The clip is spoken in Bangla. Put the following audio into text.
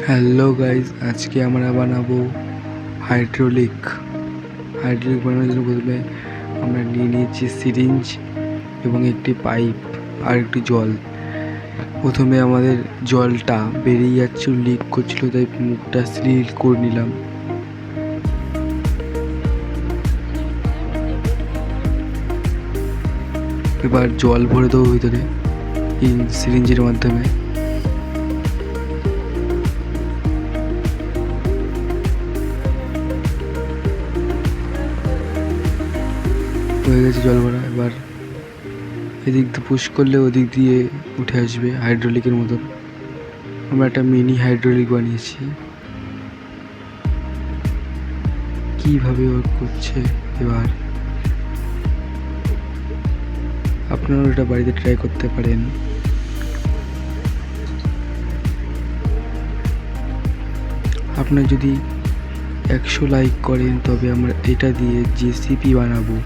হ্যালো গাইজ, আজকে আমরা বানাবো হাইড্রোলিক বানানোর জন্য প্রথমে আমরা নিয়ে নিয়েছি সিরিঞ্জ এবং একটি পাইপ আর একটি জল। প্রথমে আমাদের জলটা বেরিয়ে যাচ্ছিল, লিক করছিল, তাই মুখটা সিল করে নিলাম। এবার জল ভরে দেবো ভিতরে সিরিঞ্জের মাধ্যমে। হয়ে গেছে জল ভরা। এবার এদিক দিয়ে পুশ করলে ওদিক দিয়ে উঠে আসবে হাইড্রোলিকের মতন। আমরা একটা মিনি হাইড্রোলিক বানিয়েছি। কিভাবে ওয়ার্ক করছে এবার আপনারাও এটা বাড়িতে ট্রাই করতে পারেন। আপনারা যদি 100 লাইক করেন তবে আমরা এটা দিয়ে জেসিপি বানাবো।